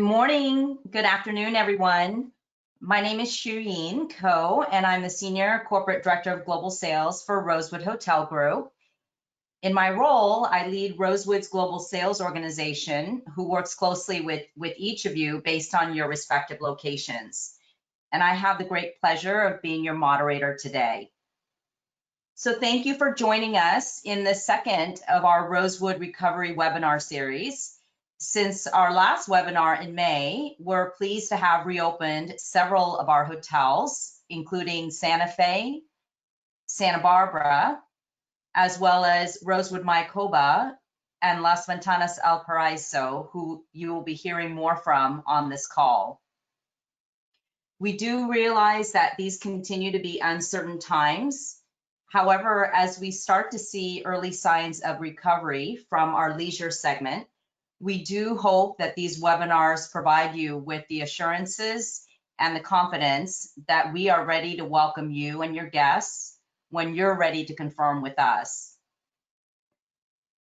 Good morning, good afternoon, everyone. My name is Shireen Ko, and I'm the Senior Corporate Director of Global Sales for Rosewood Hotel Group. In my role, I lead Rosewood's global sales organization, who works closely with each of you based on your respective locations. And I have the great pleasure of being your moderator today. So thank you for joining us in the second of our Rosewood Recovery webinar series. Since our last webinar in May, we're pleased to have reopened several of our hotels, including Santa Fe, Santa Barbara, as well as Rosewood Mayakoba and Las Ventanas al Paraíso, who you will be hearing more from on this call. We do realize that these continue to be uncertain times. However, as we start to see early signs of recovery from our leisure segment, we do hope that these webinars provide you with the assurances and the confidence that we are ready to welcome you and your guests when you're ready to confirm with us.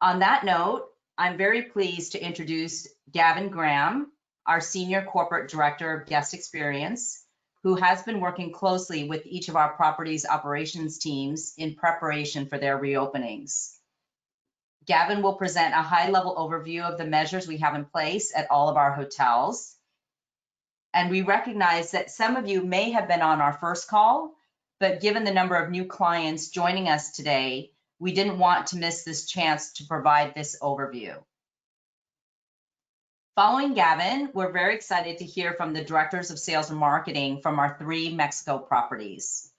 On that note, I'm very pleased to introduce Gavin Graham, our Senior Corporate Director of Guest Experience, who has been working closely with each of our properties operations teams in preparation for their reopenings. Gavin will present a high-level overview of the measures we have in place at all of our hotels. And we recognize that some of you may have been on our first call, but given the number of new clients joining us today, we didn't want to miss this chance to provide this overview. Following Gavin, we're very excited to hear from the directors of sales and marketing from our 3 Mexico properties.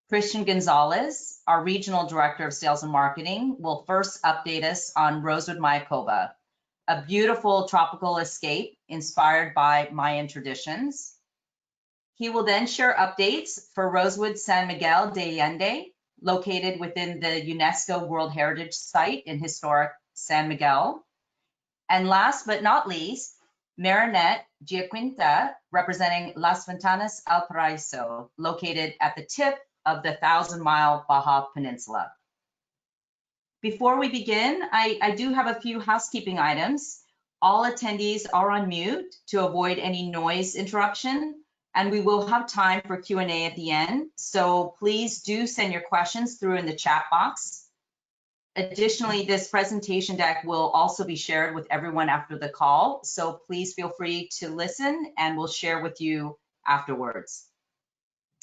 Christian Gonzalez, our Regional Director of Sales and Marketing, will first update us on Rosewood Mayakoba, a beautiful tropical escape inspired by Mayan traditions. He will then share updates for Rosewood San Miguel de Allende, located within the UNESCO World Heritage Site in historic San Miguel. And last but not least, Marinette Giaquinta, representing Las Ventanas al Paraíso, located at the tip of the 1,000-mile Baja Peninsula. Before we begin, I do have a few housekeeping items. All attendees are on mute to avoid any noise interruption, and we will have time for Q&A at the end. So please do send your questions through in the chat box. Additionally, this presentation deck will also be shared with everyone after the call. So please feel free to listen and we'll share with you afterwards.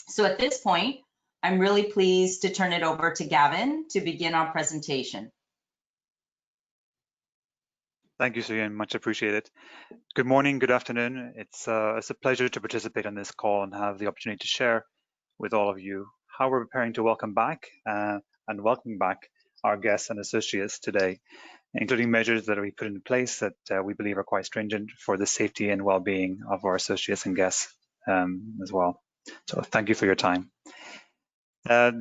So at this point, I'm really pleased to turn it over to Gavin to begin our presentation. Thank you, Suyan. Much appreciated. Good morning, good afternoon. It's a pleasure to participate on this call and have the opportunity to share with all of you how we're preparing to welcome back our guests and associates today, including measures that we put in place that we believe are quite stringent for the safety and well-being of our associates and guests as well. So thank you for your time. I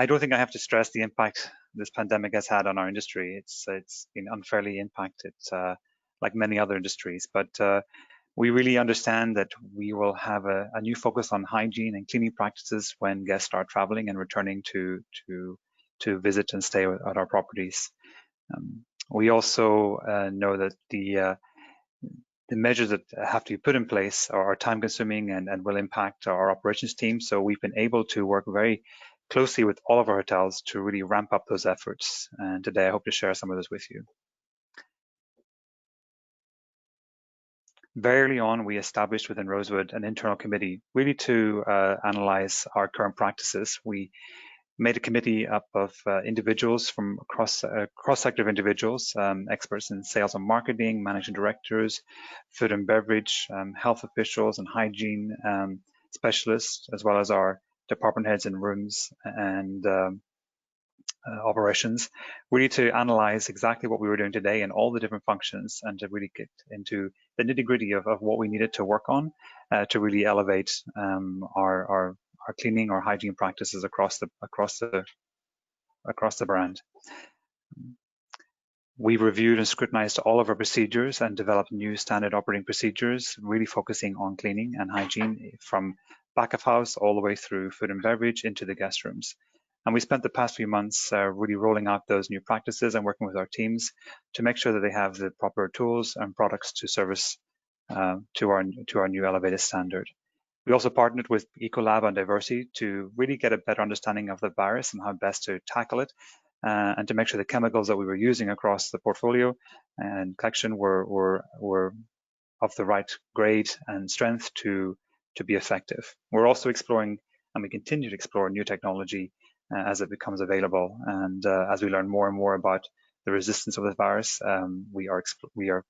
don't think I have to stress the impact this pandemic has had on our industry. It's been unfairly impacted, like many other industries. But we really understand that we will have a new focus on hygiene and cleaning practices when guests start traveling and returning to visit and stay at our properties. We also know that the measures that have to be put in place are time-consuming and will impact our operations team. So we've been able to work very closely with all of our hotels to really ramp up those efforts. And today I hope to share some of this with you. Very early on, we established within Rosewood an internal committee really to analyze our current practices. We made a committee up of individuals from cross-sector individuals, experts in sales and marketing, managing directors, food and beverage, health officials and hygiene specialists, as well as our department heads in rooms and operations, really to analyze exactly what we were doing today and all the different functions, and to really get into the nitty-gritty of what we needed to work on to really elevate our cleaning or hygiene practices across the brand. We reviewed and scrutinized all of our procedures and developed new standard operating procedures, really focusing on cleaning and hygiene from back of house all the way through food and beverage into the guest rooms. And we spent the past few months really rolling out those new practices and working with our teams to make sure that they have the proper tools and products to service to our new elevated standard. We also partnered with Ecolab and Diversity to really get a better understanding of the virus and how best to tackle it, and to make sure the chemicals that we were using across the portfolio and collection were of the right grade and strength to be effective. We're also exploring, and we continue to explore, new technology as it becomes available, and as we learn more and more about the resistance of the virus, we are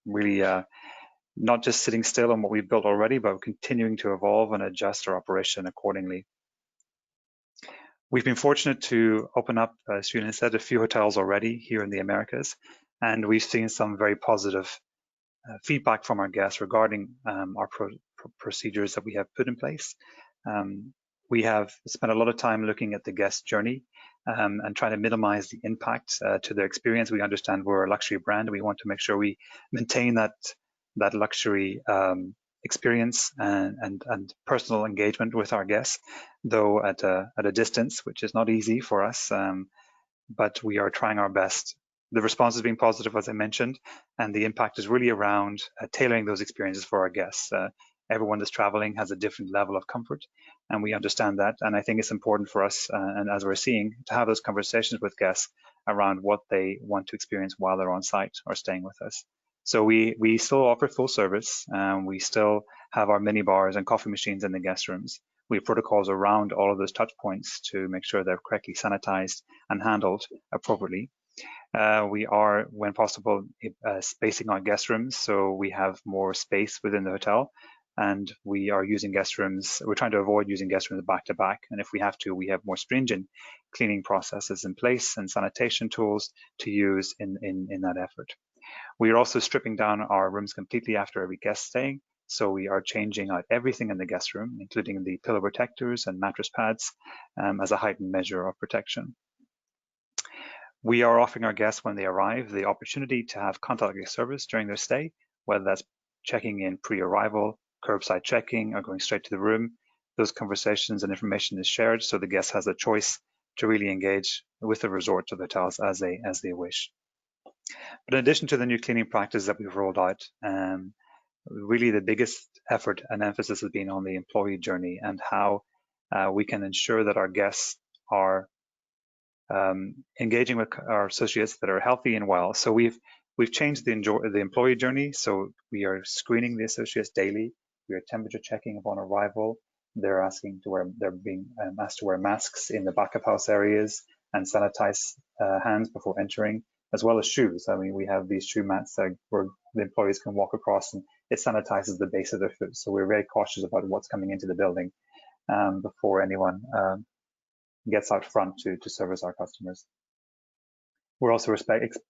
really not just sitting still on what we've built already, but continuing to evolve and adjust our operation accordingly. We've been fortunate to open up, as Julian said, a few hotels already here in the Americas, and we've seen some very positive feedback from our guests regarding our procedures that we have put in place. We have spent a lot of time looking at the guest journey and trying to minimize the impact to their experience. We understand we're a luxury brand, and we want to make sure we maintain that luxury experience and personal engagement with our guests, though at a distance, which is not easy for us, but we are trying our best. The response has been positive, as I mentioned, and the impact is really around tailoring those experiences for our guests. Everyone that's traveling has a different level of comfort, and we understand that. And I think it's important for us, and as we're seeing, to have those conversations with guests around what they want to experience while they're on site or staying with us. So we still offer full service. We still have our mini bars and coffee machines in the guest rooms. We have protocols around all of those touch points to make sure they're correctly sanitized and handled appropriately. We are, when possible, spacing our guest rooms, so we have more space within the hotel, and we are using guest rooms. We're trying to avoid using guest rooms back to back, and if we have to, we have more stringent cleaning processes in place and sanitation tools to use in that effort. We are also stripping down our rooms completely after every guest stay, so we are changing out everything in the guest room, including the pillow protectors and mattress pads, as a heightened measure of protection. We are offering our guests, when they arrive, the opportunity to have contactless service during their stay, whether that's checking in pre-arrival, curbside checking, or going straight to the room. Those conversations and information is shared, so the guest has a choice to really engage with the resort or the hotels as they wish. But in addition to the new cleaning practice that we've rolled out, really the biggest effort and emphasis has been on the employee journey and how we can ensure that our guests are engaging with our associates that are healthy and well. So we've changed the employee journey. So we are screening the associates daily. We are temperature checking upon arrival. They're being asked to wear masks in the back of house areas and sanitize hands before entering, as well as shoes. I mean, we have these shoe mats where the employees can walk across, and it sanitizes the base of their foot. So we're very cautious about what's coming into the building before anyone gets out front to service our customers. We're also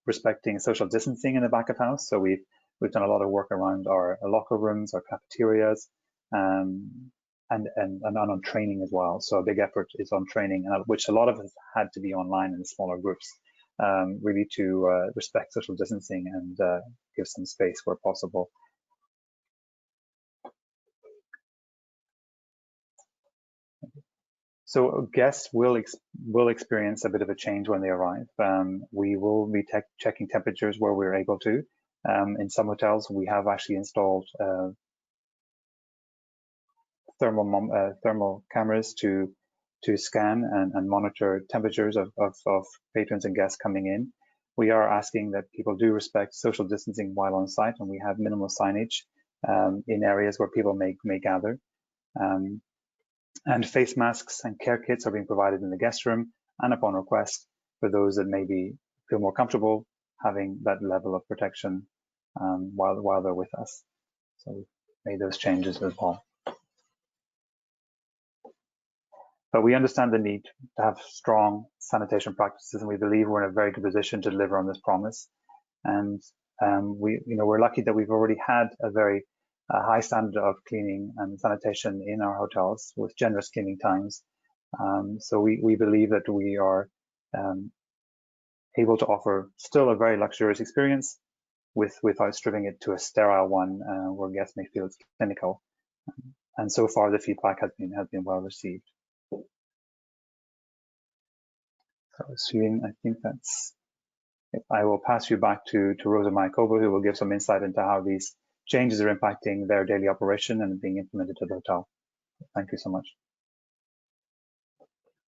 respecting social distancing in the back of house. So we've done a lot of work around our locker rooms, our cafeterias, and on training as well. So a big effort is on training, which a lot of us had to be online in smaller groups, really to respect social distancing and give some space where possible. So guests will experience a bit of a change when they arrive. We will be checking temperatures where we're able to. In some hotels, we have actually installed thermal cameras to scan and monitor temperatures of patrons and guests coming in. We are asking that people do respect social distancing while on site, and we have minimal signage in areas where people may gather. And face masks and care kits are being provided in the guest room and upon request for those that maybe feel more comfortable having that level of protection while they're with us. So we've made those changes as well. But we understand the need to have strong sanitation practices, and we believe we're in a very good position to deliver on this promise. And we're lucky that we've already had a very high standard of cleaning and sanitation in our hotels with generous cleaning times. So we believe that we are able to offer still a very luxurious experience without stripping it to a sterile one where guests may feel it's clinical. And so far the feedback has been well received. So assuming, I think that's it. I will pass you back to Rosewood Mayakoba, who will give some insight into how these changes are impacting their daily operation and being implemented to the hotel. Thank you so much.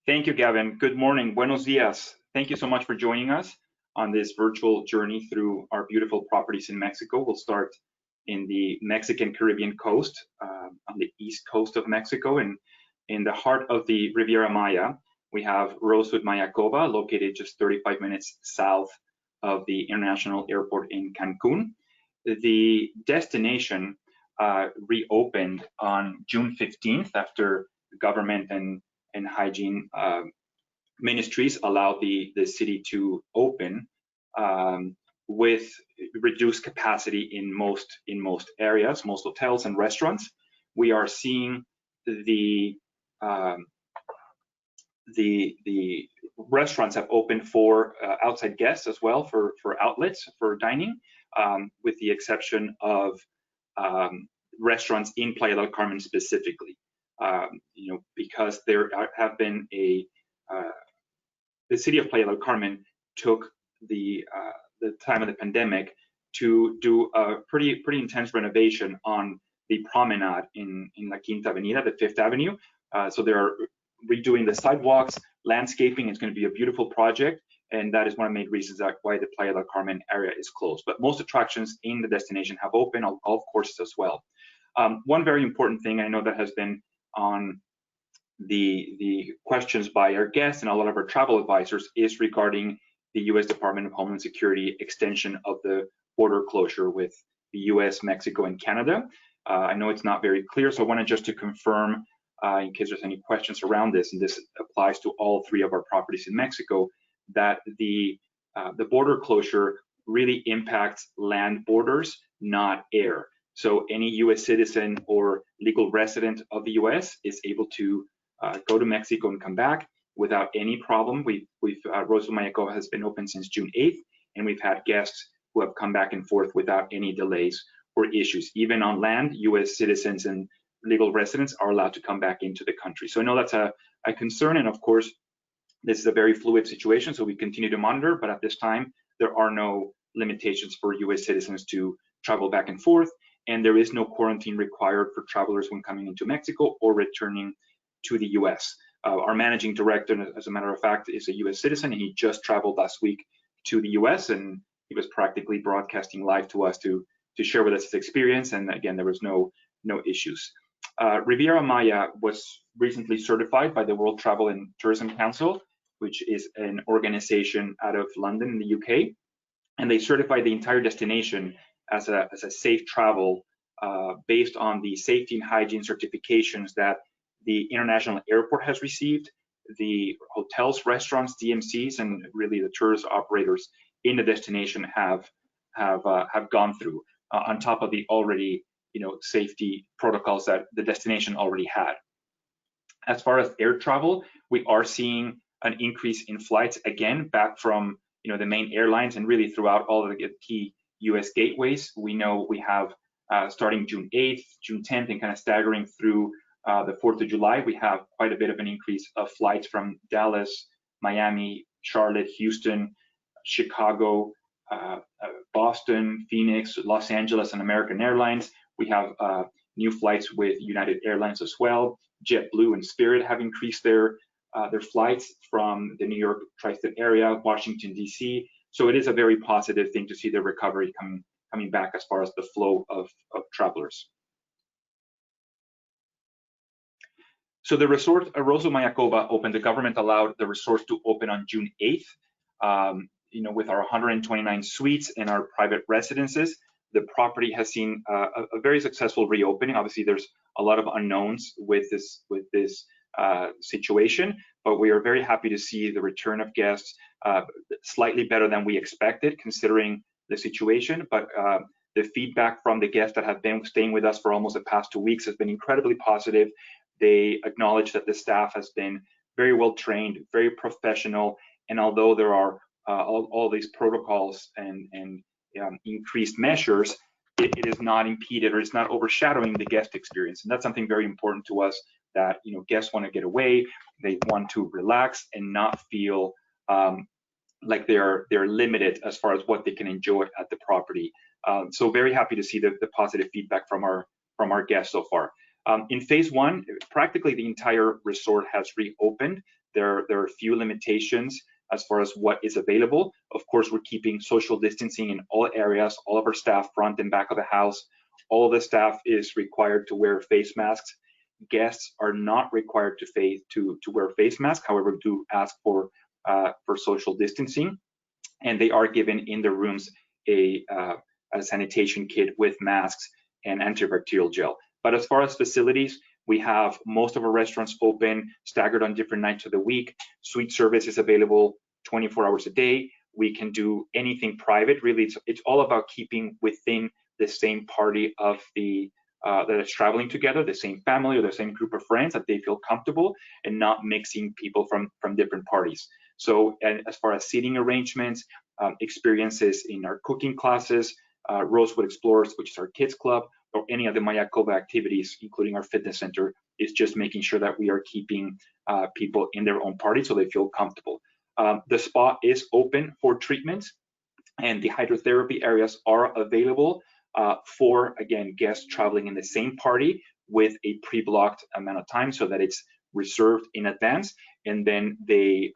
Thank you, Gavin. Good morning. Buenos dias. Thank you so much for joining us on this virtual journey through our beautiful properties in Mexico. We'll start in the Mexican Caribbean coast, on the east coast of Mexico, and in the heart of the Riviera Maya. We have Rosewood Mayakoba, located just 35 minutes south of the international airport in Cancun. The destination reopened on June 15th after the government and hygiene ministries allowed the city to open with reduced capacity in most areas, most hotels and restaurants. We are seeing the restaurants have opened for outside guests as well, for outlets for dining, with the exception of restaurants in Playa del Carmen specifically. Because there have been the city of Playa del Carmen took the time of the pandemic to do a pretty intense renovation on the promenade in La Quinta Avenida, the Fifth Avenue. So they are redoing the sidewalks, landscaping. It's going to be a beautiful project, and that is one of the main reasons why the Playa del Carmen area is closed. But most attractions in the destination have opened, golf courses as well. One very important thing I know that has been on the questions by our guests and a lot of our travel advisors is regarding the U.S. Department of Homeland Security extension of the border closure with the U.S., Mexico, and Canada. I know it's not very clear, so I wanted just to confirm, in case there's any questions around this, and this applies to all three of our properties in Mexico, that the border closure really impacts land borders, not air. So any U.S. citizen or legal resident of the U.S. is able to go to Mexico and come back without any problem. Rosewood Mayakoba has been open since June 8th, and we've had guests who have come back and forth without any delays or issues. Even on land, U.S. citizens and legal residents are allowed to come back into the country. So I know that's a concern, and of course, this is a very fluid situation, so we continue to monitor, but at this time, there are no limitations for U.S. citizens to travel back and forth, and there is no quarantine required for travelers when coming into Mexico or returning to the U.S. Our managing director, as a matter of fact, is a U.S. citizen, and he just traveled last week to the U.S., and he was practically broadcasting live to us to share with us his experience, and again, there was no issues. Riviera Maya was recently certified by the World Travel and Tourism Council, which is an organization out of London in the UK, and they certified the entire destination as a safe travel based on the safety and hygiene certifications that the international airport has received, the hotels, restaurants, DMCs, and really the tourist operators in the destination have gone through, on top of the already safety protocols that the destination already had. As far as air travel, we are seeing an increase in flights again back from the main airlines and really throughout all of the key U.S. gateways. We know we have starting June 8th, June 10th, and kind of staggering through the 4th of July, we have quite a bit of an increase of flights from Dallas, Miami, Charlotte, Houston, Chicago, Boston, Phoenix, Los Angeles, and American Airlines. We have new flights with United Airlines as well. JetBlue and Spirit have increased their flights from the New York tri-state area, Washington, D.C. So it is a very positive thing to see the recovery coming back as far as the flow of travelers. So the resort, Rosewood Mayakoba, opened. The government allowed the resort to open on June 8th. With our 129 suites and our private residences, the property has seen a very successful reopening. Obviously, there's a lot of unknowns with this situation, but we are very happy to see the return of guests, slightly better than we expected considering the situation. But the feedback from the guests that have been staying with us for almost the past 2 weeks has been incredibly positive. They acknowledge that the staff has been very well trained, very professional, and although there are all these protocols and increased measures, it is not impeded or it's not overshadowing the guest experience. And that's something very important to us, that guests want to get away, they want to relax and not feel like they're limited as far as what they can enjoy at the property. So very happy to see the positive feedback from our guests so far. In phase one, practically the entire resort has reopened. There are a few limitations as far as what is available. Of course, we're keeping social distancing in all areas, all of our staff, front and back of the house. All of the staff is required to wear face masks. Guests are not required to wear face masks. However, do ask for social distancing, and they are given in the rooms a sanitation kit with masks and antibacterial gel. But as far as facilities, we have most of our restaurants open, staggered on different nights of the week. Suite service is available 24 hours a day. We can do anything private. Really, it's all about keeping within the same party of that is traveling together, the same family or the same group of friends, that they feel comfortable, and not mixing people from different parties. So, and as far as seating arrangements, experiences in our cooking classes, Rosewood Explorers, which is our kids club, or any of the Mayakoba activities, including our fitness center, is just making sure that we are keeping people in their own party so they feel comfortable. The spa is open for treatments, and the hydrotherapy areas are available for, again, guests traveling in the same party with a pre-blocked amount of time so that it's reserved in advance. And then the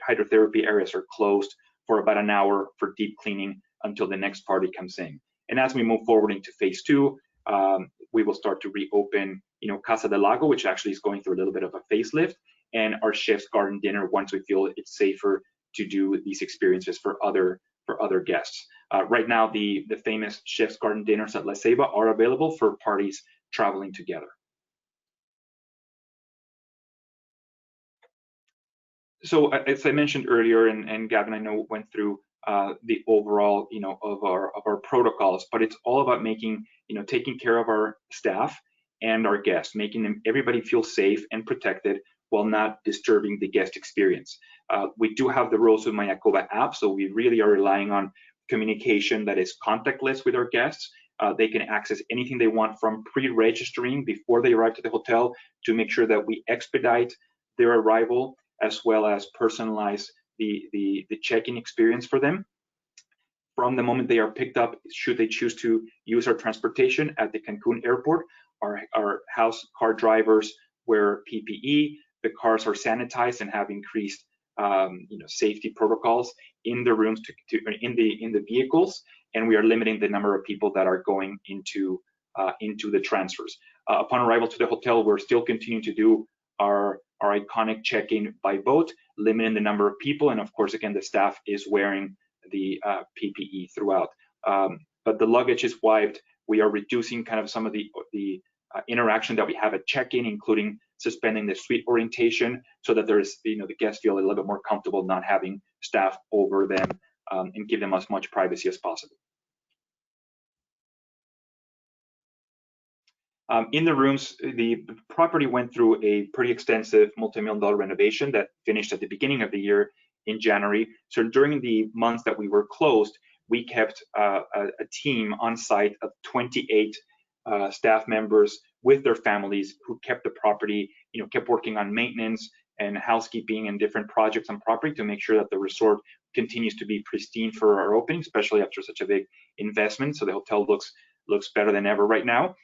hydrotherapy areas are closed for about an hour for deep cleaning until the next party comes in. And as we move forward into phase two, we will start to reopen, Casa del Lago, which actually is going through a little bit of a facelift, and our Chef's Garden Dinner once we feel it's safer to do these experiences for other guests. Right now, the famous Chef's Garden Dinners at La Ceiba are available for parties traveling together. So as I mentioned earlier, and Gavin, I know, went through the overall, of our protocols, but it's all about taking care of our staff and our guests, making everybody feel safe and protected while not disturbing the guest experience. We do have the Rosewood Mayakoba app, so we really are relying on communication that is contactless with our guests. They can access anything they want from pre-registering before they arrive to the hotel to make sure that we expedite their arrival, as well as personalize the check-in experience for them. From the moment they are picked up, should they choose to use our transportation at the Cancun airport, our house car drivers wear PPE, the cars are sanitized and have increased safety protocols in the rooms in the vehicles, and we are limiting the number of people that are going into the transfers. Upon arrival to the hotel, we're still continuing to do our iconic check-in by boat, limiting the number of people, and of course, again, the staff is wearing the PPE throughout. But the luggage is wiped. We are reducing kind of some of the interaction that we have at check-in, including suspending the suite orientation, so that there's the guests feel a little bit more comfortable not having staff over them, and give them as much privacy as possible. In the rooms, the property went through a pretty extensive multi-million-dollar renovation that finished at the beginning of the year in January. So during the months that we were closed, we kept a team on site of 28 staff members with their families who kept the property, kept working on maintenance and housekeeping and different projects on property to make sure that the resort continues to be pristine for our opening, especially after such a big investment. So the hotel looks better than ever right now.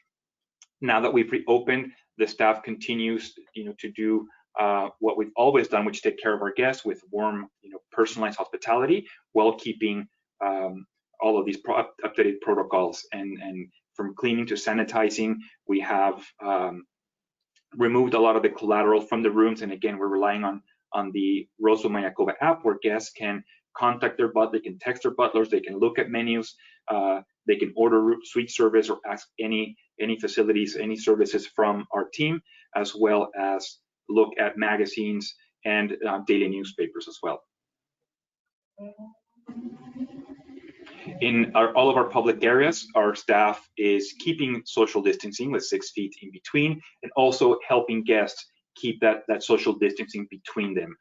Now that we've reopened, the staff continues, to do what we've always done, which is take care of our guests with warm, personalized hospitality, while keeping all of these updated protocols. And from cleaning to sanitizing, we have removed a lot of the collateral from the rooms. And again, we're relying on the Rosewood Mayakoba app, where guests can contact their butler, they can text their butlers, they can look at menus, they can order suite service or ask any facilities, any services from our team, as well as look at magazines and daily newspapers as well. In all of our public areas, our staff is keeping social distancing with 6 feet in between, and also helping guests keep that social distancing between them.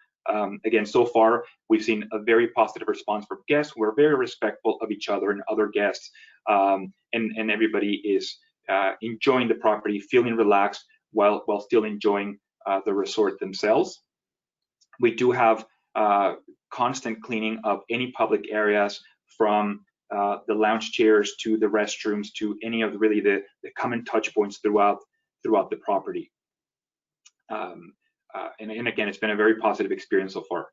Again, so far, we've seen a very positive response from guests. We're very respectful of each other and other guests, and everybody is enjoying the property, feeling relaxed while still enjoying the resort themselves. We do have constant cleaning of any public areas, from the lounge chairs to the restrooms to any of really the common touch points throughout the property. And again, it's been a very positive experience so far.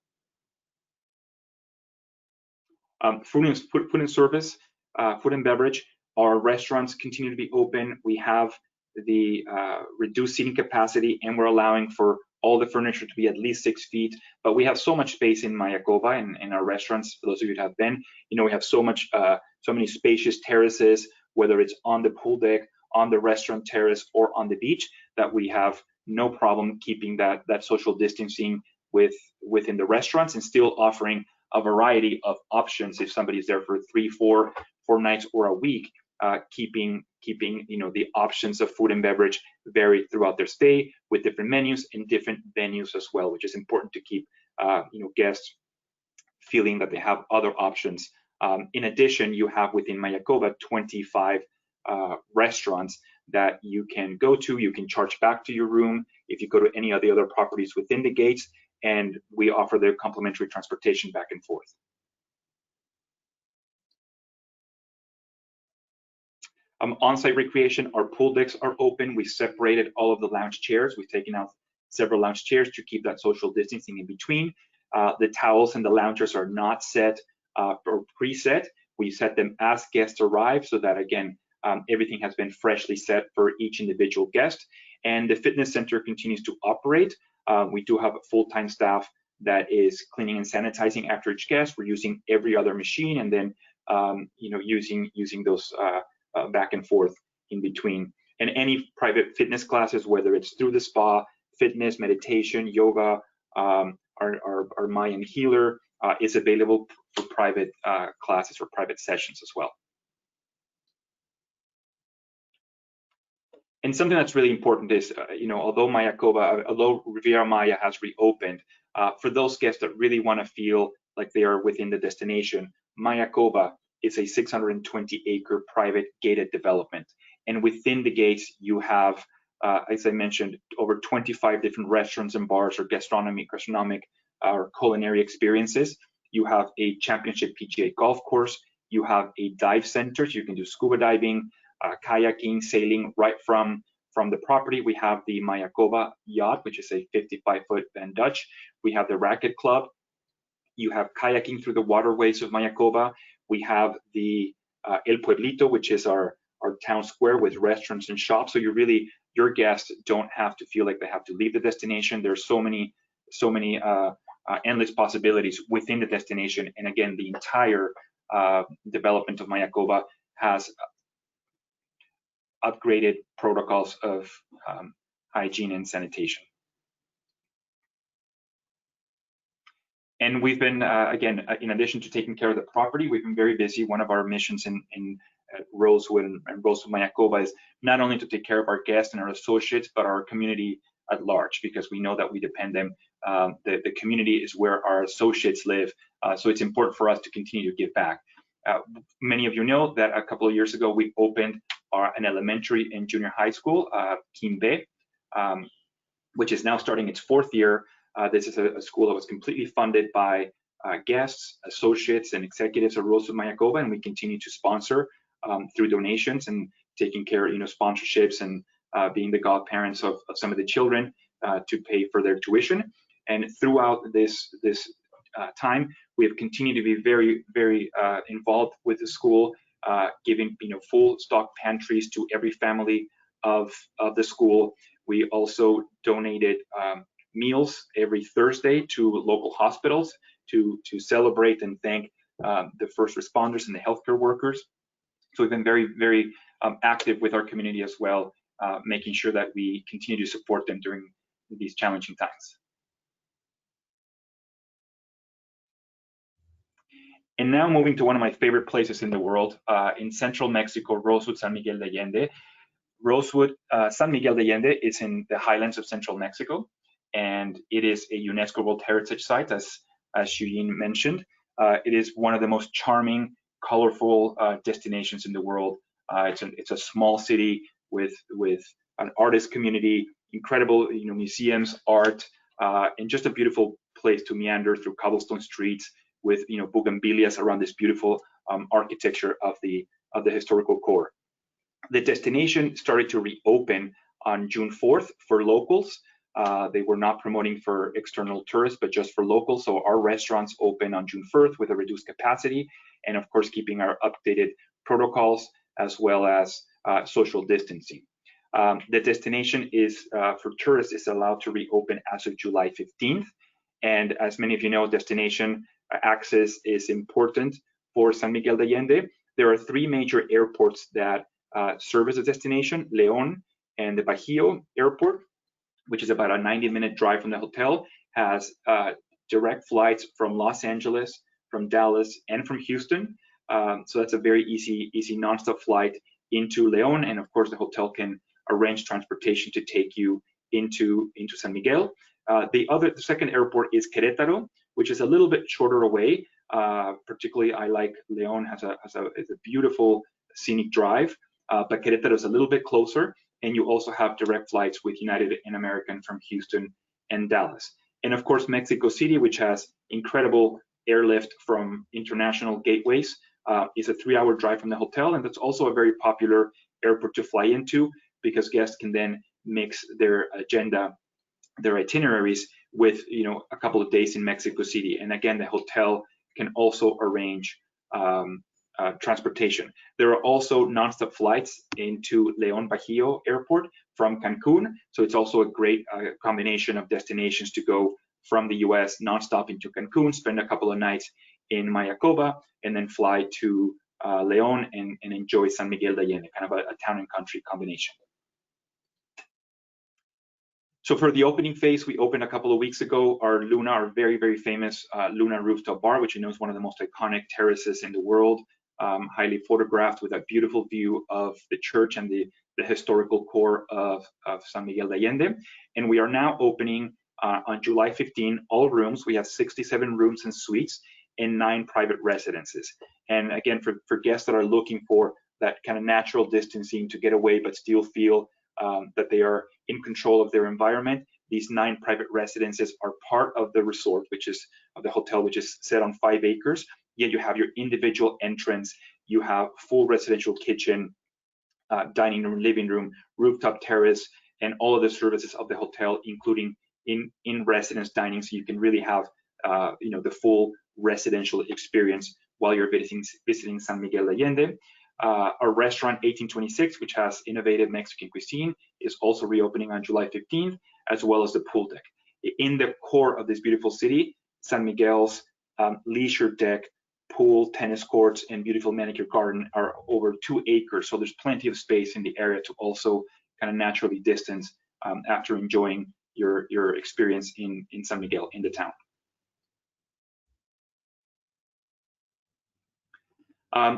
Food and service, food and beverage. Our restaurants continue to be open. We have the reduced seating capacity, and we're allowing for all the furniture to be at least 6 feet. But we have so much space in Mayakoba and in our restaurants. For those of you who have been, we have so many spacious terraces, whether it's on the pool deck, on the restaurant terrace, or on the beach, that we have no problem keeping that social distancing within the restaurants and still offering a variety of options if somebody's there for 3, 4 nights or a week, keeping the options of food and beverage varied throughout their stay with different menus and different venues as well, which is important to keep guests feeling that they have other options. In addition, you have within Mayakoba 25 restaurants that you can go to. You can charge back to your room if you go to any of the other properties within the gates, and we offer their complimentary transportation back and forth. On-site recreation, our pool decks are open. We separated all of the lounge chairs. We've taken out several lounge chairs to keep that social distancing in between. The towels and the loungers are not set or preset. We set them as guests arrive, so that again, everything has been freshly set for each individual guest. And the fitness center continues to operate. We do have a full-time staff that is cleaning and sanitizing after each guest. We're using every other machine, and then using those back and forth in between. And any private fitness classes, whether it's through the spa, fitness, meditation, yoga, our Mayan healer is available for private classes or private sessions as well. And something that's really important is, although Riviera Maya has reopened, for those guests that really want to feel like they are within the destination, Mayakoba is a 620-acre private gated development. And within the gates, you have, as I mentioned, over 25 different restaurants and bars or gastronomic or culinary experiences. You have a championship PGA golf course. You have a dive center, so you can do scuba diving, kayaking, sailing right from the property. We have the Mayakoba yacht, which is a 55-foot Van Dutch. We have the racket club. You have kayaking through the waterways of Mayakoba. We have the El Pueblito, which is our town square with restaurants and shops. So your guests don't have to feel like they have to leave the destination. There's so many endless possibilities within the destination. And again, the entire development of Mayakoba has upgraded protocols of hygiene and sanitation. And we've been, again, in addition to taking care of the property, we've been very busy. One of our missions in Rosewood and Rosewood Mayakoba is not only to take care of our guests and our associates, but our community at large, because we know that we depend them. The community is where our associates live, so it's important for us to continue to give back. Many of you know that a couple of years ago, we opened an elementary and junior high school, Kimbe, which is now starting its 4th year. This is a school that was completely funded by guests, associates, and executives of Rosewood Mayakoba, and we continue to sponsor through donations and taking care, sponsorships and being the godparents of some of the children to pay for their tuition. And throughout this time, we have continued to be very, very involved with the school, giving full stock pantries to every family of the school. We also donated meals every Thursday to local hospitals to celebrate and thank the first responders and the healthcare workers. So we've been very, very active with our community as well, making sure that we continue to support them during these challenging times. And now moving to one of my favorite places in the world, in central Mexico, Rosewood San Miguel de Allende. Rosewood San Miguel de Allende is in the highlands of central Mexico, and it is a UNESCO World Heritage Site, as Shuyeen mentioned. It is one of the most charming, colorful destinations in the world. It's a small city with an artist community, incredible museums, art, and just a beautiful place to meander through cobblestone streets with bougainvilleas around this beautiful architecture of the historical core. The destination started to reopen on June 4th for locals. They were not promoting for external tourists, but just for locals. So our restaurants open on June 1st with a reduced capacity, and of course, keeping our updated protocols as well as social distancing. The destination is for tourists is allowed to reopen as of July 15th. And as many of you know, destination access is important for San Miguel de Allende. There are three major airports that serve as a destination: León and the Bajío Airport, which is about a 90-minute drive from the hotel, has direct flights from Los Angeles, from Dallas, and from Houston. So that's a very easy nonstop flight into León, and of course the hotel can arrange transportation to take you into San Miguel. The second airport is Querétaro, which is a little bit shorter away. Particularly, I like León has a beautiful scenic drive, but Querétaro is a little bit closer, and you also have direct flights with United and American from Houston and Dallas. And of course, Mexico City, which has incredible airlift from international gateways, is a 3-hour drive from the hotel, and that's also a very popular airport to fly into because guests can then mix their agenda, their itineraries with a couple of days in Mexico City. And again, the hotel can also arrange transportation. There are also nonstop flights into León Bajío Airport from Cancun, so it's also a great combination of destinations to go from the US nonstop into Cancun, spend a couple of nights in Mayakoba, and then fly to León and enjoy San Miguel de Allende, kind of a town and country combination. So for the opening phase, we opened a couple of weeks ago our Luna, our very, very famous Luna rooftop bar, which is one of the most iconic terraces in the world, highly photographed with a beautiful view of the church and the historical core of San Miguel de Allende. And we are now opening on July 15, all rooms. We have 67 rooms and suites and 9 private residences. And again, for guests that are looking for that kind of natural distancing to get away but still feel that they are in control of their environment, these 9 private residences are part of the resort, which is of the hotel, which is set on 5 acres. Yet you have your individual entrance, you have full residential kitchen, dining room, living room, rooftop terrace, and all of the services of the hotel, including in residence dining. So you can really have the full residential experience while you're visiting San Miguel de Allende. Our restaurant 1826, which has innovative Mexican cuisine, is also reopening on July 15th, as well as the pool deck. In the core of this beautiful city, San Miguel's leisure deck, pool, tennis courts, and beautiful manicure garden are over 2 acres. So there's plenty of space in the area to also kind of naturally distance after enjoying your experience in San Miguel, in the town.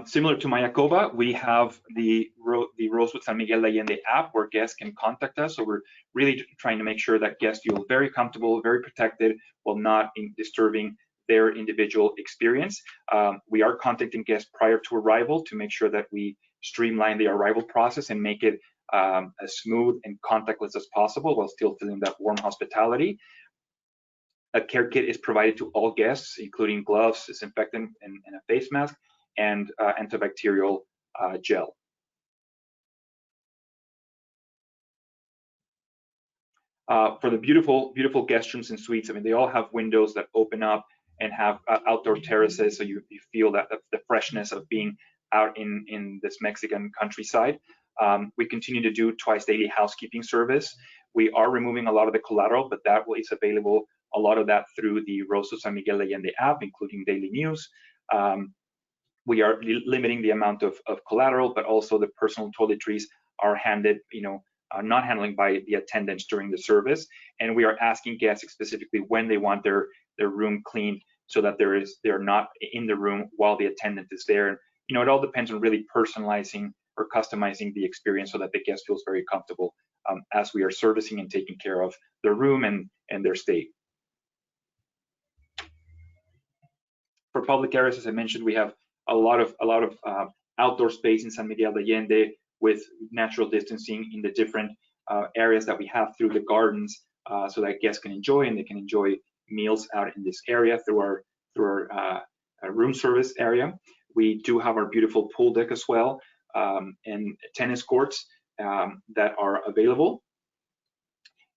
Similar to Mayakoba, we have the Rosewood San Miguel de Allende app where guests can contact us. So we're really trying to make sure that guests feel very comfortable, very protected, while not disturbing their individual experience. We are contacting guests prior to arrival to make sure that we streamline the arrival process and make it as smooth and contactless as possible while still feeling that warm hospitality. A care kit is provided to all guests, including gloves, disinfectant, and a face mask, and antibacterial gel. For the beautiful, beautiful guest rooms and suites, I mean, they all have windows that open up and have outdoor terraces, so you feel that the freshness of being out in this Mexican countryside. We continue to do twice daily housekeeping service. We are removing a lot of the collateral, but that is available, a lot of that through the Rosewood San Miguel de Allende app, including daily news. We are limiting the amount of collateral, but also the personal toiletries are handed, not handling by the attendants during the service. And we are asking guests specifically when they want their room cleaned, so that they're not in the room while the attendant is there. And, it all depends on really personalizing or customizing the experience so that the guest feels very comfortable as we are servicing and taking care of their room and their stay. For public areas, as I mentioned, we have a lot of outdoor space in San Miguel de Allende with natural distancing in the different areas that we have through the gardens, so that guests can enjoy, and they can enjoy meals out in this area through our room service area. We do have our beautiful pool deck as well, and tennis courts that are available.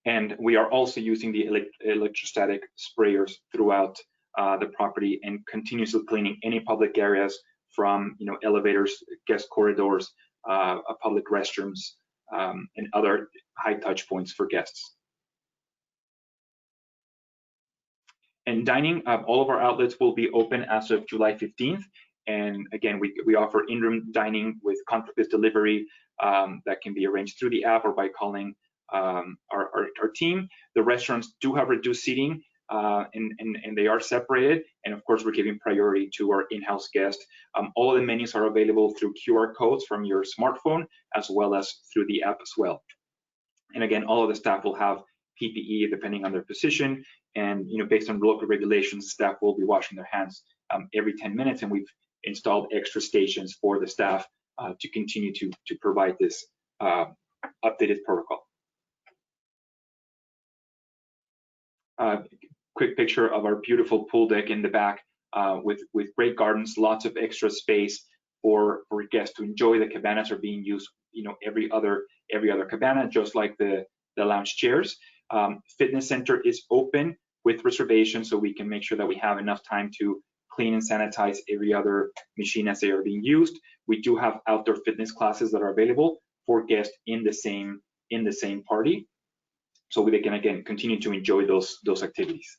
And we are also using the electrostatic sprayers throughout the property and continuously cleaning any public areas from elevators, guest corridors, public restrooms, and other high touch points for guests. And dining, all of our outlets will be open as of July 15th. And again, we offer in-room dining with contactless delivery that can be arranged through the app or by calling our team. The restaurants do have reduced seating and they are separated. And of course, we're giving priority to our in-house guests. All of the menus are available through QR codes from your smartphone, as well as through the app as well. And again, all of the staff will have PPE depending on their position. And based on local regulations, staff will be washing their hands every 10 minutes. And we've installed extra stations for the staff to continue to provide this updated protocol. Quick picture of our beautiful pool deck in the back with great gardens, lots of extra space for guests to enjoy. The cabanas are being used, every other cabana, just like the lounge chairs. Fitness center is open with reservation, so we can make sure that we have enough time to clean and sanitize every other machine as they are being used. We do have outdoor fitness classes that are available for guests in the same party, so they can again continue to enjoy those activities.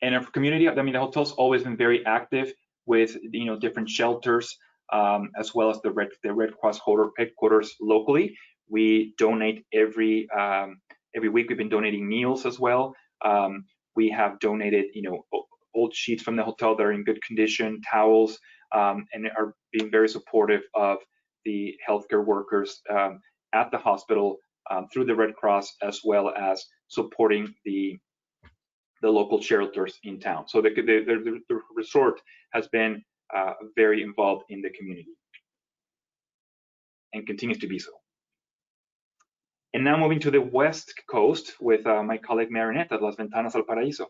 And our community, the hotel's always been very active with different shelters, as well as the Red Cross headquarters locally. We donate every week. We've been donating meals as well. We have donated old sheets from the hotel that are in good condition, towels, and are being very supportive of the healthcare workers at the hospital through the Red Cross, as well as supporting the local shelters in town. So the resort has been very involved in the community and continues to be so. And now moving to the West Coast with my colleague Marinette at Las Ventanas al Paraíso.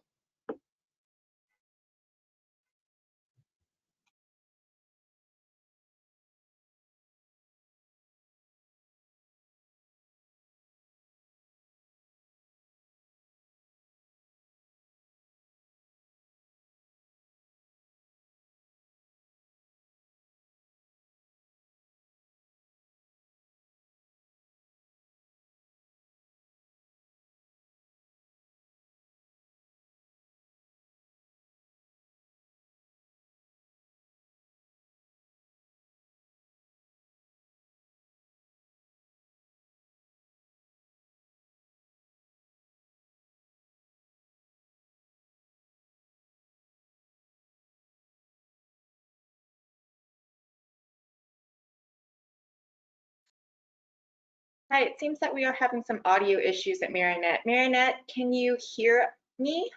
Hi, it seems that we are having some audio issues at Marinette. Marinette, can you hear me?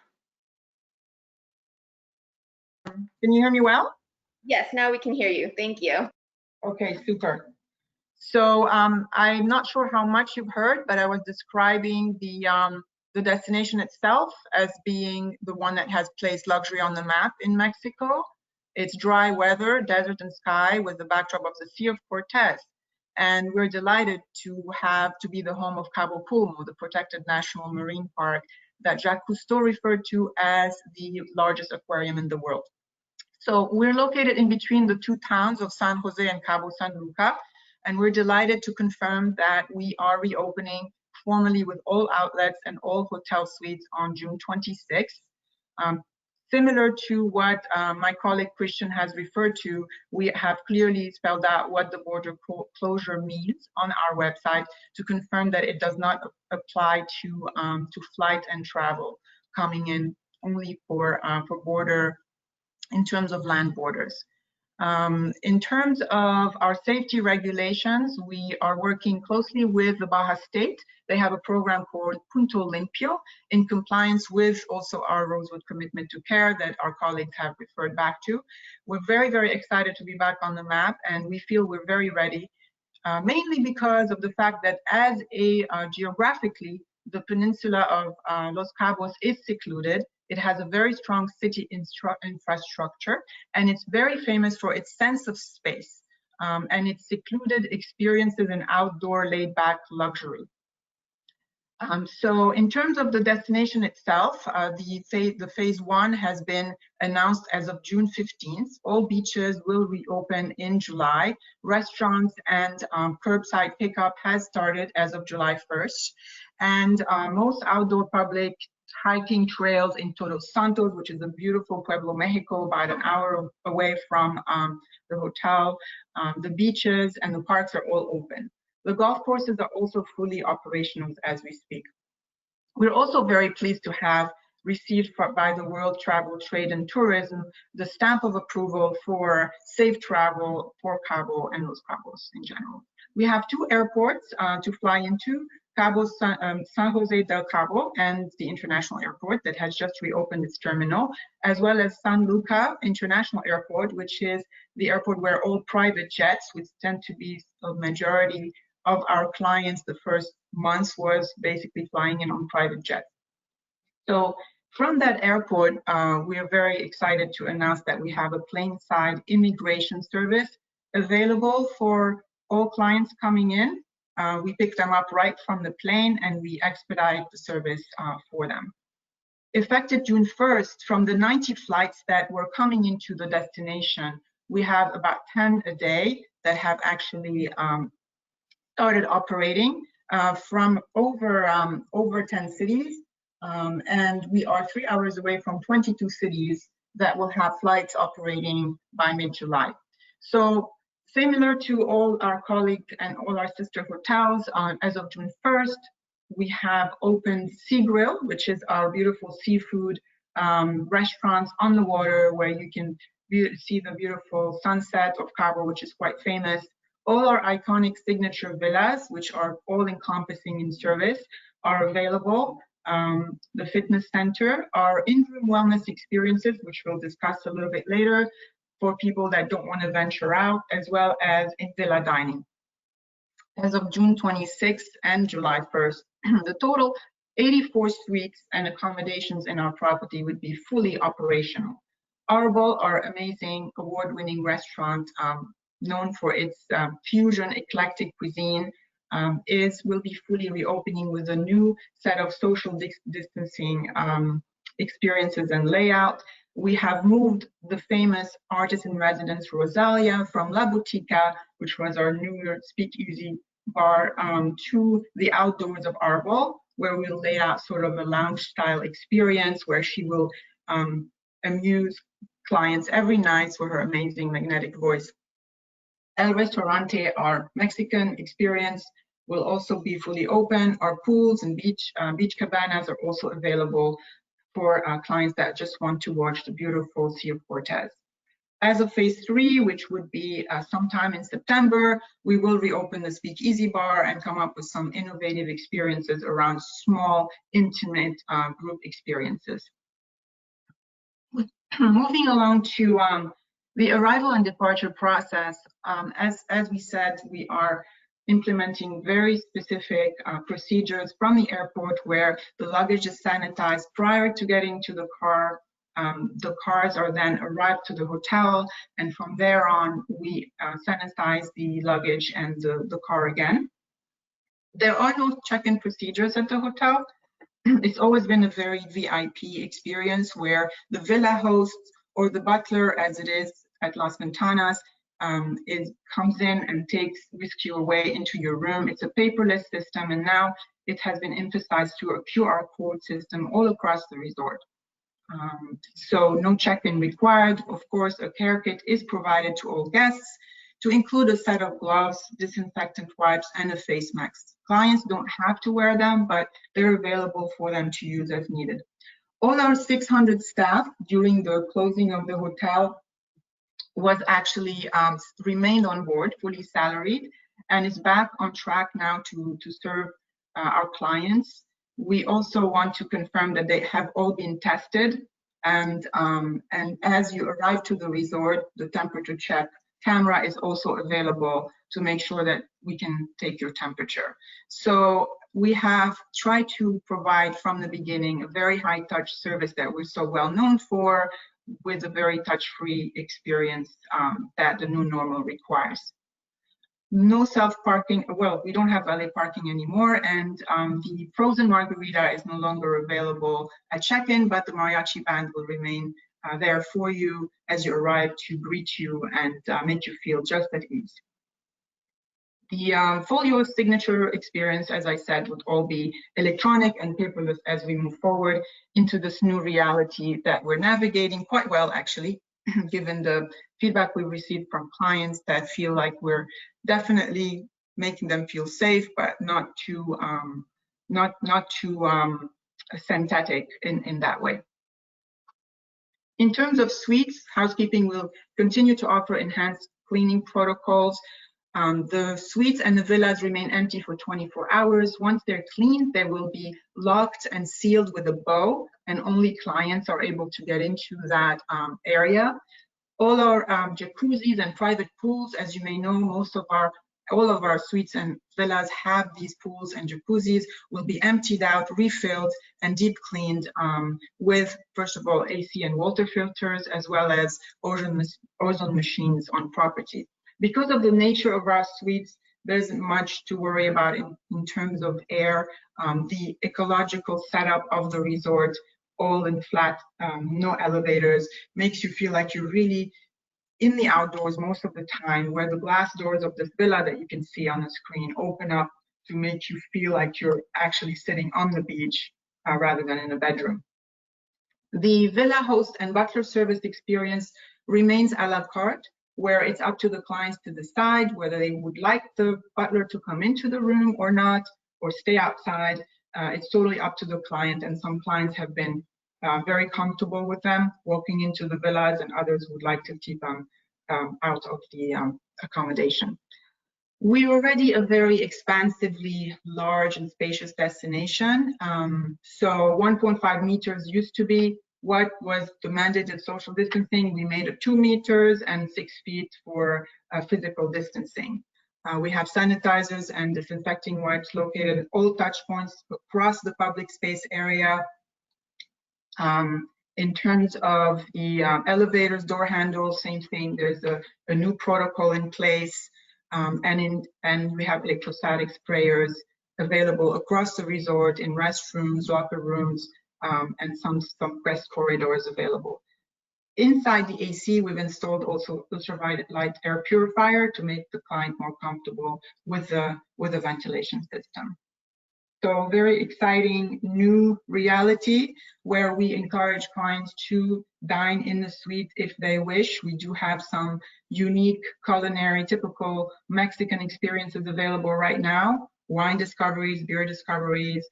Can you hear me well? Yes, now we can hear you. Thank you. Okay, super. So I'm not sure how much you've heard, but I was describing the destination itself as being the one that has placed luxury on the map in Mexico. It's dry weather, desert and sky with the backdrop of the Sea of Cortez. And we're delighted to be the home of Cabo Pulmo, the protected national marine park that Jacques Cousteau referred to as the largest aquarium in the world. So we're located in between the two towns of San Jose and Cabo San Lucas, and we're delighted to confirm that we are reopening formally with all outlets and all hotel suites on June 26th. Similar to what my colleague Christian has referred to, we have clearly spelled out what the border closure means on our website to confirm that it does not apply to flight and travel coming in, only for border in terms of land borders. In terms of our safety regulations, we are working closely with the Baja State. They have a program called Punto Limpio in compliance with also our Rosewood commitment to care that our colleagues have referred back to. We're very, very excited to be back on the map, and we feel we're very ready, mainly because of the fact that as geographically, the peninsula of Los Cabos is secluded It has a very strong city infrastructure, and it's very famous for its sense of space and its secluded experiences and outdoor laid-back luxury. So in terms of the destination itself, the phase 1 has been announced as of June 15th. All beaches will reopen in July. Restaurants and curbside pickup has started as of July 1st. And most outdoor public hiking trails in Todos Santos, which is a beautiful Pueblo, Mexico, about an hour away from the hotel, the beaches and the parks are all open. The golf courses are also fully operational as we speak. We're also very pleased to have received by the World Travel, Trade and Tourism the stamp of approval for safe travel for Cabo and Los Cabos in general. We have 2 airports to fly into, San Jose del Cabo and the international airport that has just reopened its terminal, as well as San Luca International Airport, which is the airport where all private jets, which tend to be a majority of our clients the first months, was basically flying in on private jets. So from that airport, we are very excited to announce that we have a plane-side immigration service available for all clients coming in. We pick them up right from the plane and we expedite the service for them. Effective June 1st, from the 90 flights that were coming into the destination, we have about 10 a day that have actually started operating from over 10 cities. And we are 3 hours away from 22 cities that will have flights operating by mid-July. So similar to all our colleagues and all our sister hotels, as of June 1st, we have opened Sea Grill, which is our beautiful seafood restaurants on the water where you can see the beautiful sunset of Cabo, which is quite famous. All our iconic signature villas, which are all-encompassing in service, are available. The fitness center, our in-room wellness experiences, which we'll discuss a little bit later, for people that don't want to venture out, as well as in villa dining. As of June 26th and July 1st, the total 84 suites and accommodations in our property would be fully operational. Arbol, our amazing award-winning restaurant, known for its fusion eclectic cuisine, will be fully reopening with a new set of social distancing experiences and layout. We have moved the famous artist in residence Rosalia from La Botica, which was our new speakeasy bar, to the outdoors of Arbol, where we'll lay out sort of a lounge style experience where she will amuse clients every night with her amazing magnetic voice. El Restaurante, our Mexican experience, will also be fully open. Our pools and beach cabanas are also available for clients that just want to watch the beautiful Sea of Cortez. As of phase 3, which would be sometime in September, we will reopen the Speakeasy Bar and come up with some innovative experiences around small, intimate group experiences. Moving along to the arrival and departure process, as we said, we are implementing very specific procedures from the airport where the luggage is sanitized prior to getting to the car. The cars are then arrived to the hotel, and from there on, we sanitize the luggage and the car again. There are no check-in procedures at the hotel. It's always been a very VIP experience where the villa host or the butler, as it is at Las Ventanas, comes in and whisks you away into your room. It's a paperless system, and now it has been emphasized through a QR code system all across the resort. So no check-in required. Of course, a care kit is provided to all guests, to include a set of gloves, disinfectant wipes, and a face mask. Clients don't have to wear them, but they're available for them to use as needed. All our 600 staff during the closing of the hotel was actually remained on board, fully salaried, and is back on track now to serve our clients. We also want to confirm that they have all been tested, and as you arrive to the resort, the temperature check camera is also available to make sure that we can take your temperature. So we have tried to provide from the beginning a very high touch service that we're so well known for, with a very touch-free experience that the new normal requires. No self-parking, well, we don't have valet parking anymore, and the frozen margarita is no longer available at check-in, but the mariachi band will remain there for you as you arrive to greet you and make you feel just at ease. The folio signature experience, as I said, would all be electronic and paperless as we move forward into this new reality that we're navigating quite well, actually, given the feedback we received from clients that feel like we're definitely making them feel safe, but not too synthetic in that way. In terms of suites, housekeeping will continue to offer enhanced cleaning protocols. The suites and the villas remain empty for 24 hours. Once they're cleaned, they will be locked and sealed with a bow, and only clients are able to get into that area. All our jacuzzis and private pools, as you may know, all of our suites and villas have these pools and jacuzzis, will be emptied out, refilled, and deep cleaned with, first of all, AC and water filters, as well as ozone machines on property. Because of the nature of our suites, there isn't much to worry about in terms of air. The ecological setup of the resort, all in flat, no elevators, makes you feel like you're really in the outdoors most of the time, where the glass doors of this villa that you can see on the screen open up to make you feel like you're actually sitting on the beach rather than in a bedroom. The villa host and butler service experience remains a la carte, where it's up to the clients to decide whether they would like the butler to come into the room or not, or stay outside. It's totally up to the client, and some clients have been very comfortable with them walking into the villas, and others would like to keep them out of the accommodation. We're already a very expansively large and spacious destination. So 1.5 meters used to be what was the mandated social distancing. We made it 2 meters and 6 feet for physical distancing. We have sanitizers and disinfecting wipes located at all touch points across the public space area. In terms of the elevators, door handles, same thing. There's a new protocol in place, and we have electrostatic sprayers available across the resort in restrooms, locker rooms, and some guest corridors available. Inside the AC, we've installed also ultraviolet light air purifier to make the client more comfortable with the ventilation system. So very exciting new reality where we encourage clients to dine in the suite if they wish. We do have some unique culinary, typical Mexican experiences available right now. Wine discoveries, beer discoveries,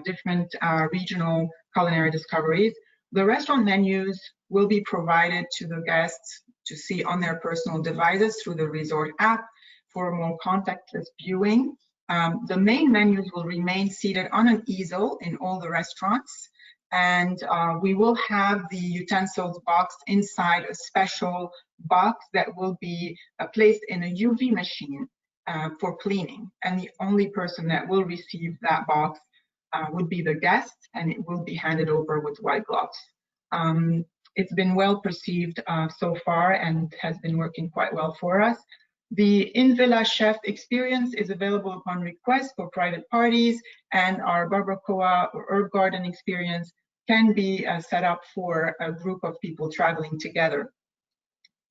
different regional culinary discoveries. The restaurant menus will be provided to the guests to see on their personal devices through the resort app for more contactless viewing. The main menus will remain seated on an easel in all the restaurants, and we will have the utensils boxed inside a special box that will be placed in a UV machine for cleaning, and the only person that will receive that box would be the guest, and it will be handed over with white gloves. It's been well perceived so far and has been working quite well for us. The in-villa chef experience is available upon request for private parties, and our barbacoa or herb garden experience can be set up for a group of people traveling together.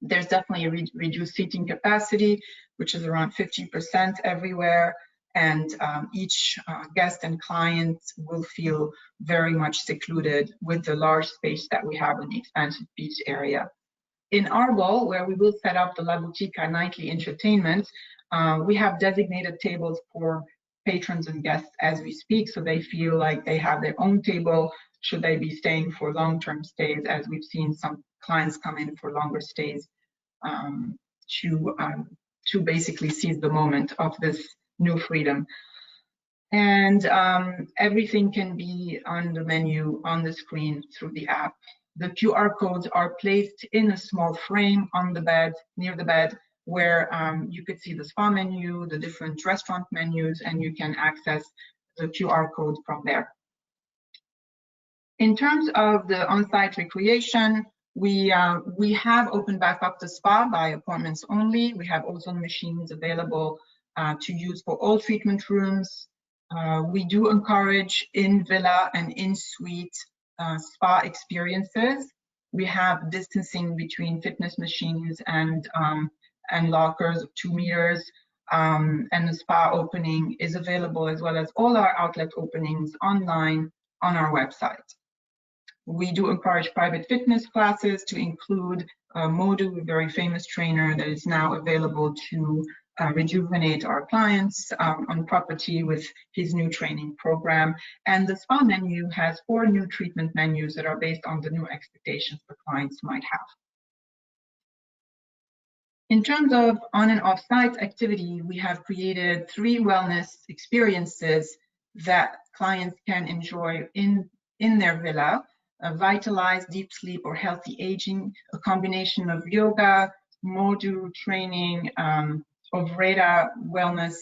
There's definitely a reduced seating capacity, which is around 50% everywhere, and each guest and client will feel very much secluded with the large space that we have in the expansive beach area. In our bowl, where we will set up the La Boutica nightly entertainment, we have designated tables for patrons and guests as we speak, so they feel like they have their own table should they be staying for long-term stays, as we've seen some clients come in for longer stays to basically seize the moment of this new freedom. And everything can be on the menu on the screen through the app. The QR codes are placed in a small frame on the bed, near the bed, where you could see the spa menu, the different restaurant menus, and you can access QR code from there. In terms of the on-site recreation, we have opened back up the spa by appointments only. We have ozone machines available to use for all treatment rooms. We do encourage in-villa and in-suite spa experiences. We have distancing between fitness machines and lockers of 2 meters. And the spa opening is available, as well as all our outlet openings, online on our website. We do encourage private fitness classes to include Modu, a very famous trainer that is now available to rejuvenate our clients on property with his new training program. And the spa menu has 4 new treatment menus that are based on the new expectations the clients might have. In terms of on and off-site activity, we have created 3 wellness experiences that clients can enjoy in their villa: Vitalize, deep sleep, or healthy aging, a combination of yoga, Modu training, Ovreda wellness,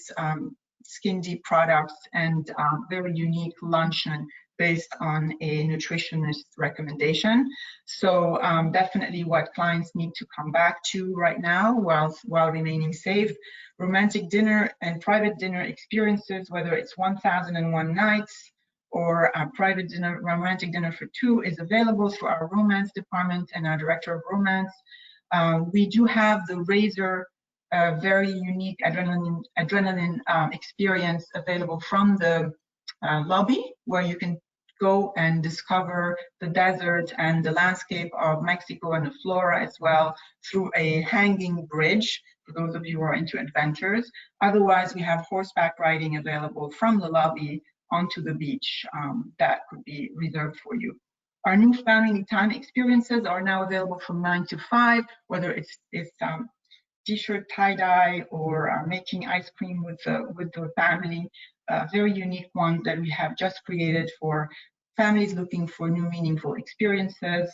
skin deep products, and very unique luncheon based on a nutritionist recommendation. So definitely what clients need to come back to right now while remaining safe. Romantic dinner and private dinner experiences, whether it's 1001 nights or a private dinner, romantic dinner for 2, is available through our romance department and our director of romance. We do have the Razor, very unique adrenaline experience available from the lobby, where you can go and discover the desert and the landscape of Mexico and the flora as well through a hanging bridge, for those of you who are into adventures. Otherwise, we have horseback riding available from the lobby onto the beach that could be reserved for you. Our new family time experiences are now available from 9 to 5, whether it's t-shirt tie-dye or making ice cream with the family. Very unique ones that we have just created for families looking for new meaningful experiences.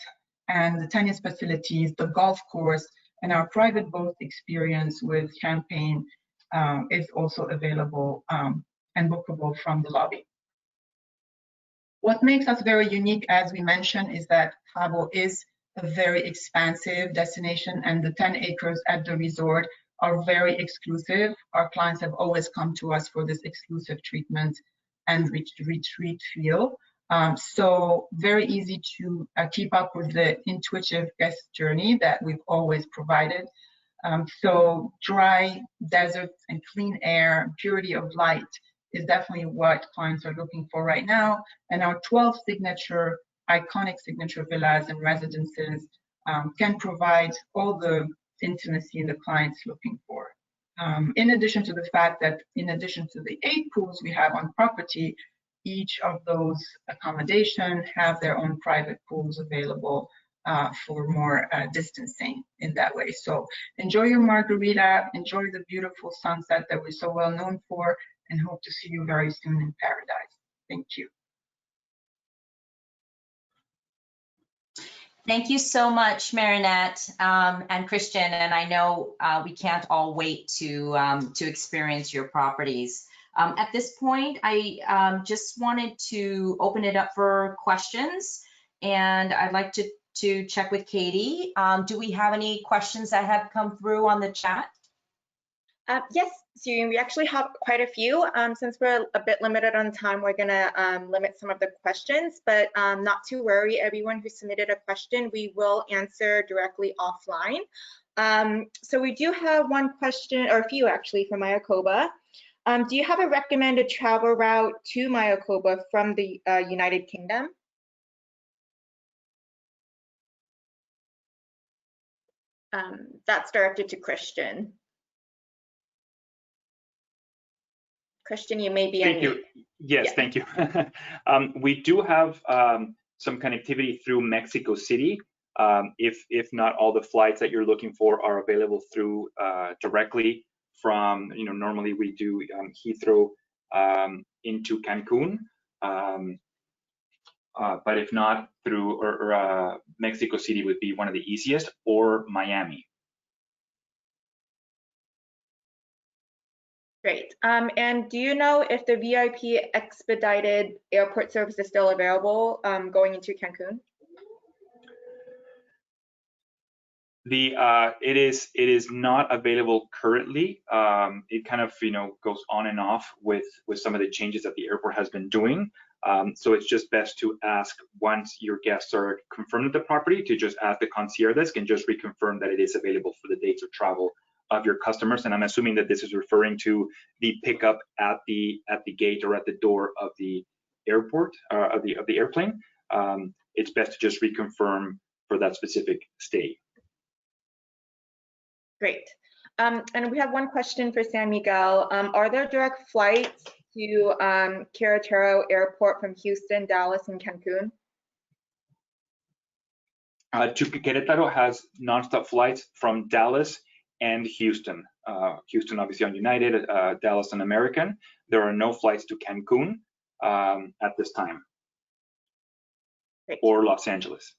And the tennis facilities, the golf course, and our private boat experience with champagne is also available and bookable from the lobby. What makes us very unique, as we mentioned, is that Cabo is a very expansive destination, and the 10 acres at the resort are very exclusive. Our clients have always come to us for this exclusive treatment and retreat feel. So very easy to keep up with the intuitive guest journey that we've always provided. So dry deserts and clean air, purity of light is definitely what clients are looking for right now. And our 12 iconic signature villas and residences can provide all the intimacy the client's looking for. In addition to the fact that in addition to the 8 pools we have on property, each of those accommodations have their own private pools available for more distancing in that way. So enjoy your margarita, enjoy the beautiful sunset that we're so well known for, and hope to see you very soon in paradise. Thank you. Thank you so much, Marinette and Christian. And I know we can't all wait to experience your properties. At this point, I just wanted to open it up for questions, and I'd like to check with Katie. Do we have any questions that have come through on the chat? Yes, Sue, we actually have quite a few. Since we're a bit limited on time, we're gonna limit some of the questions, but not to worry, everyone who submitted a question, we will answer directly offline. So we do have one question, or a few actually, from Mayakoba. Do you have a recommended travel route to Mayakoba from the United Kingdom? That's directed to Christian. Christian, you may be on mute. Yes, yeah. Thank you. We do have some connectivity through Mexico City. If not all the flights that you're looking for are available through directly from, normally we do Heathrow into Cancun. But if not, through Mexico City would be one of the easiest, or Miami. Great. And do you know if the VIP expedited airport service is still available going into Cancun? It is not available currently. It kind of goes on and off with some of the changes that the airport has been doing. So it's just best to ask once your guests are confirmed at the property to just ask the concierge desk and just reconfirm that it is available for the dates of travel of your customers. And I'm assuming that this is referring to the pickup at the gate or at the door of the airport of the airplane. It's best to just reconfirm for that specific stay. Great. And we have one question for San Miguel. Are there direct flights to Querétaro Airport from Houston, Dallas, and Cancun? To Querétaro has nonstop flights from Dallas and Houston. Houston obviously on United, Dallas on American. There are no flights to Cancun at this time. Great. Or Los Angeles.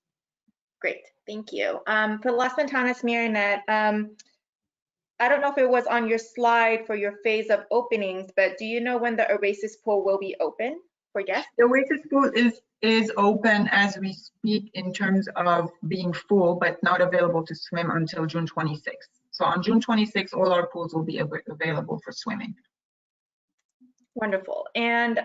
Great, thank you. For Las Ventanas, Marinette, I don't know if it was on your slide for your phase of openings, but do you know when the Oasis pool will be open for guests? The Oasis pool is open as we speak in terms of being full, but not available to swim until June 26th. So on June 26th, all our pools will be available for swimming. Wonderful. And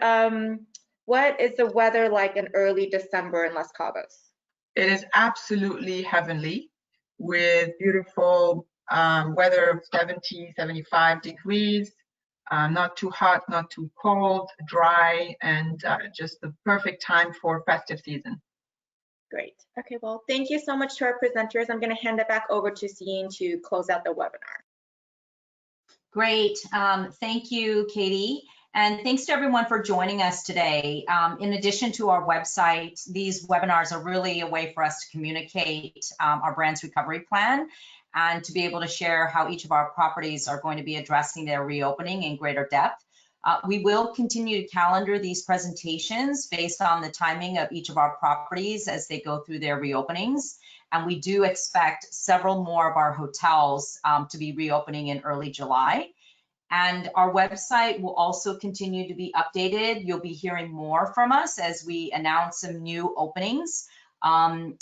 what is the weather like in early December in Los Cabos? It is absolutely heavenly with beautiful weather of 70, 75 degrees, not too hot, not too cold, dry, and just the perfect time for festive season. Great. Okay, well, thank you so much to our presenters. I'm going to hand it back over to Celine to close out the webinar. Great. Thank you, Katie. And thanks to everyone for joining us today. In addition to our website, these webinars are really a way for us to communicate our brand's recovery plan and to be able to share how each of our properties are going to be addressing their reopening in greater depth. We will continue to calendar these presentations based on the timing of each of our properties as they go through their reopenings. And we do expect several more of our hotels to be reopening in early July. And our website will also continue to be updated. You'll be hearing more from us as we announce some new openings,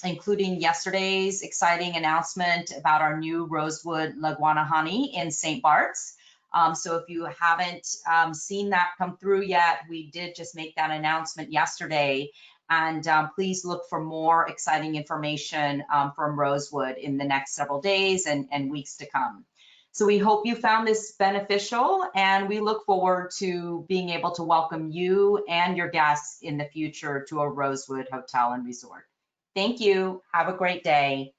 including yesterday's exciting announcement about our new Rosewood La Guanahani in St. Bart's. So if you haven't seen that come through yet, we did just make that announcement yesterday. And please look for more exciting information from Rosewood in the next several days and weeks to come. So we hope you found this beneficial, and we look forward to being able to welcome you and your guests in the future to a Rosewood Hotel and Resort. Thank you. Have a great day.